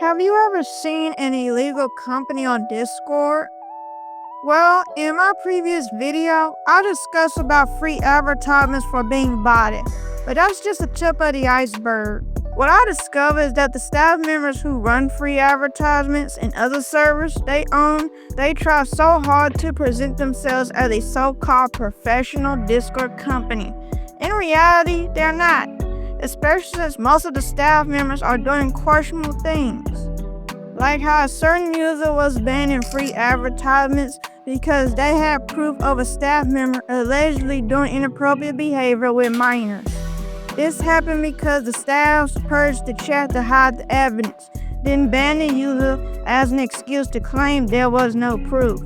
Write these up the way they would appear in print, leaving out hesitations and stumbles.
Have you ever seen an illegal company on Discord? Well, in my previous video, I discussed about free advertisements for being botted, but that's just the tip of the iceberg. What I discovered is that the staff members who run free advertisements and other servers they own, they try so hard to present themselves as a so-called professional Discord company. In reality, they're not, especially since most of the staff members are doing questionable things. Like how a certain user was banned in free advertisements because they had proof of a staff member allegedly doing inappropriate behavior with minors. This happened because the staff purged the chat to hide the evidence, then banned the user as an excuse to claim there was no proof.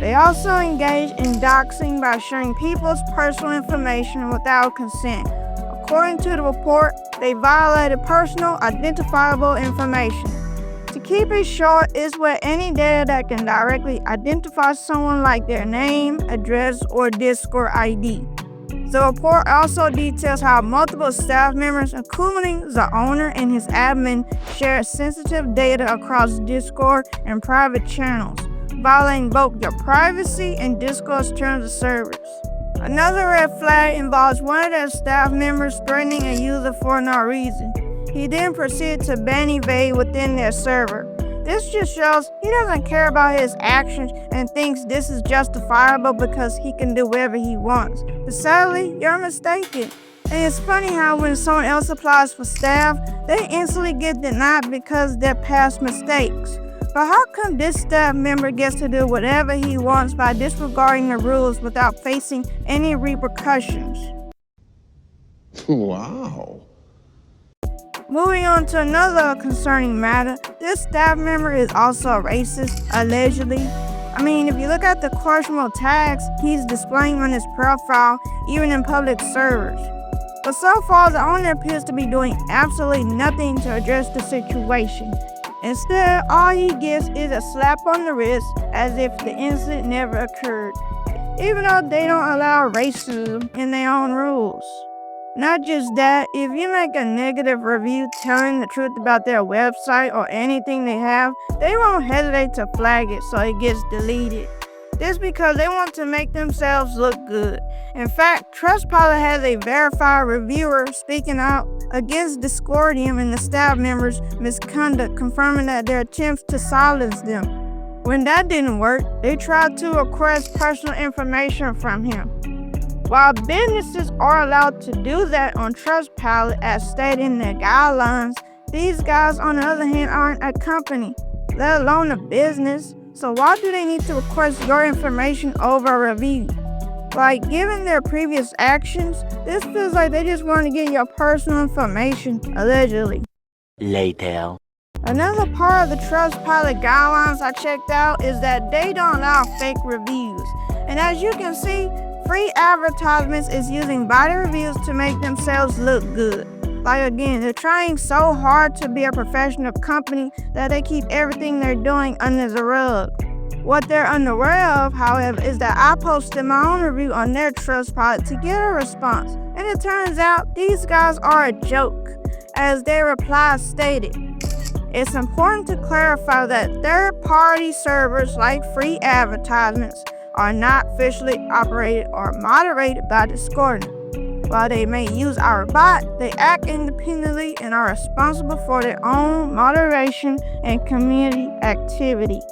They also engaged in doxing by sharing people's personal information without consent. According to the report, they violated personal identifiable information. To keep it short, it's where any data that can directly identify someone like their name, address, or Discord ID. The report also details how multiple staff members, including the owner and his admin, shared sensitive data across Discord and private channels, violating both their privacy and Discord's terms of service. Another red flag involves one of their staff members threatening a user for no reason. He then proceeded to ban evade within their server. This just shows he doesn't care about his actions and thinks this is justifiable because he can do whatever he wants. But sadly, you're mistaken. And it's funny how when someone else applies for staff, they instantly get denied because of their past mistakes. But how come this staff member gets to do whatever he wants by disregarding the rules without facing any repercussions? Wow. Moving on to another concerning matter, this staff member is also a racist, allegedly. If you look at the questionable tags he's displaying on his profile, even in public servers. But so far, the owner appears to be doing absolutely nothing to address the situation. Instead, all he gets is a slap on the wrist as if the incident never occurred, even though they don't allow racism in their own rules. Not just that, if you make a negative review telling the truth about their website or anything they have, they won't hesitate to flag it so it gets deleted. This because they want to make themselves look good. In fact, Trustpilot has a verified reviewer speaking out against Discordium and the staff members' misconduct, confirming that their attempts to silence them. When that didn't work, they tried to request personal information from him. While businesses are allowed to do that on Trustpilot as stated in their guidelines, these guys on the other hand aren't a company, let alone a business. So why do they need to request your information over a review? Given their previous actions, this feels like they just want to get your personal information, allegedly. Later. Another part of the Trustpilot guidelines I checked out is that they don't allow fake reviews. And as you can see, free advertisements is using body reviews to make themselves look good. Again, they're trying so hard to be a professional company that they keep everything they're doing under the rug. What they're unaware of, however, is that I posted my own review on their Trustpilot to get a response. And it turns out these guys are a joke, as their reply stated. It's important to clarify that third-party servers like free advertisements are not officially operated or moderated by Discord. While they may use our bot, they act independently and are responsible for their own moderation and community activity.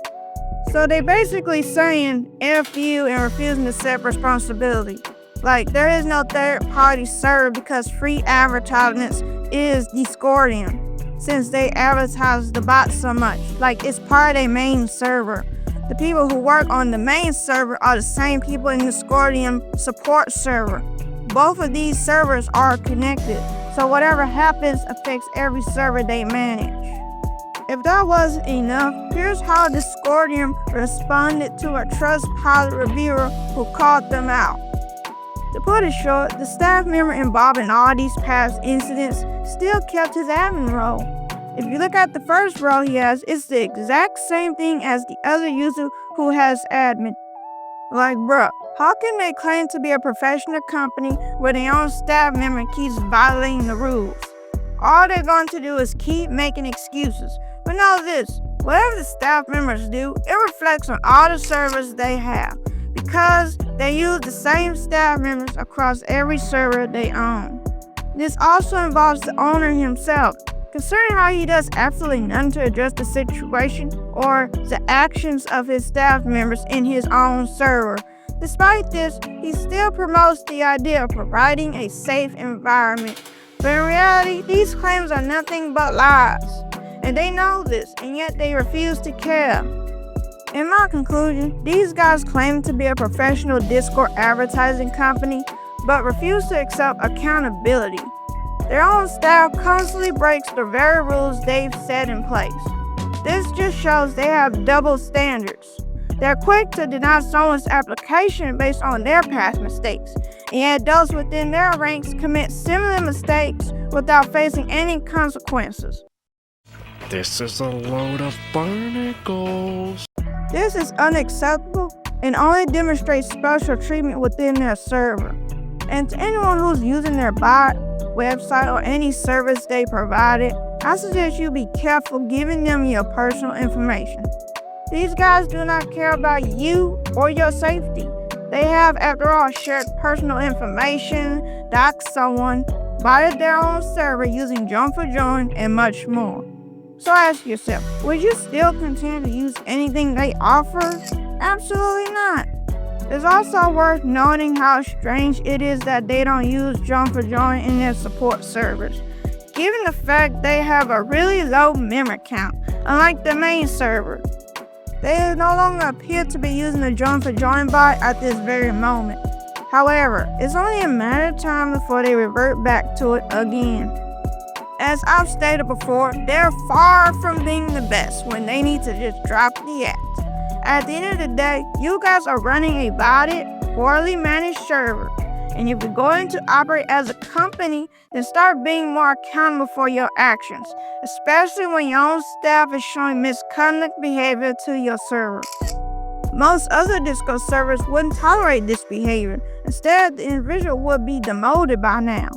So they basically saying F you and refusing to accept responsibility. There is no third-party server because free advertisements is Discordium, since they advertise the bot so much. It's part of their main server. The people who work on the main server are the same people in the Discordium support server. Both of these servers are connected, so whatever happens affects every server they manage. If that wasn't enough, here's how Discordium responded to a Trustpilot reviewer who called them out. To put it short, the staff member involved in all these past incidents still kept his admin role. If you look at the first role he has, it's the exact same thing as the other user who has admin. Bruh, how can they claim to be a professional company where their own staff member keeps violating the rules? All they're going to do is keep making excuses, But know this, whatever the staff members do, it reflects on all the servers they have, because they use the same staff members across every server they own. This also involves the owner himself, considering how he does absolutely nothing to address the situation or the actions of his staff members in his own server. Despite this, he still promotes the idea of providing a safe environment. But in reality, these claims are nothing but lies. And they know this, and yet they refuse to care. In my conclusion, these guys claim to be a professional Discord advertising company, but refuse to accept accountability. Their own staff constantly breaks the very rules they've set in place. This just shows they have double standards. They're quick to deny someone's application based on their past mistakes, and yet those within their ranks commit similar mistakes without facing any consequences. This is a load of barnacles. This is unacceptable and only demonstrates special treatment within their server. And to anyone who's using their bot, website, or any service they provided, I suggest you be careful giving them your personal information. These guys do not care about you or your safety. They have, after all, shared personal information, doxed someone, botted their own server using Join4Join, and much more. So ask yourself, would you still continue to use anything they offer? Absolutely not. It's also worth noting how strange it is that they don't use Join4Join in their support servers, given the fact they have a really low memory count, unlike the main server. They no longer appear to be using the Join4Join bot at this very moment. However, it's only a matter of time before they revert back to it again. As I've stated before, they're far from being the best when they need to just drop the act. At the end of the day, you guys are running a botted, poorly managed server. And if you're going to operate as a company, then start being more accountable for your actions, especially when your own staff is showing misconduct behavior to your server. Most other Discord servers wouldn't tolerate this behavior. Instead, the individual would be demoted by now.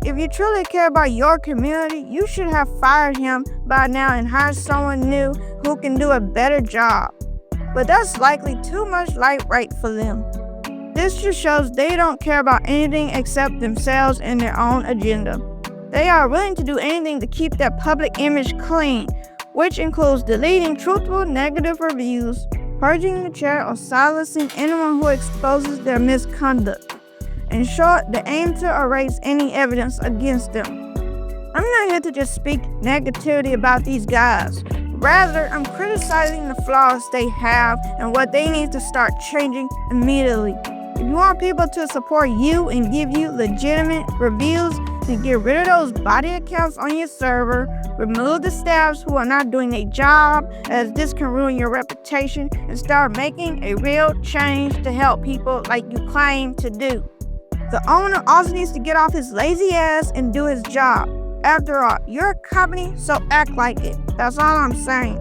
If you truly care about your community, you should have fired him by now and hired someone new who can do a better job. But that's likely too much light right for them. This just shows they don't care about anything except themselves and their own agenda. They are willing to do anything to keep their public image clean, which includes deleting truthful negative reviews, purging the chat, or silencing anyone who exposes their misconduct. In short, they aim to erase any evidence against them. I'm not here to just speak negativity about these guys. Rather, I'm criticizing the flaws they have and what they need to start changing immediately. If you want people to support you and give you legitimate reviews, then get rid of those body accounts on your server, remove the staffs who are not doing their job, as this can ruin your reputation, and start making a real change to help people like you claim to do. The owner also needs to get off his lazy ass and do his job. After all, you're a company, so act like it. That's all I'm saying.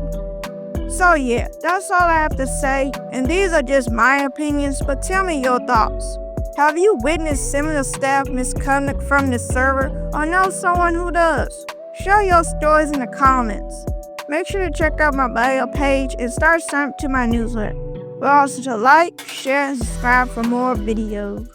So yeah, that's all I have to say, and these are just my opinions, but tell me your thoughts. Have you witnessed similar staff misconduct from this server, or know someone who does? Share your stories in the comments. Make sure to check out my bio page and start signing up to my newsletter. But also to like, share, and subscribe for more videos.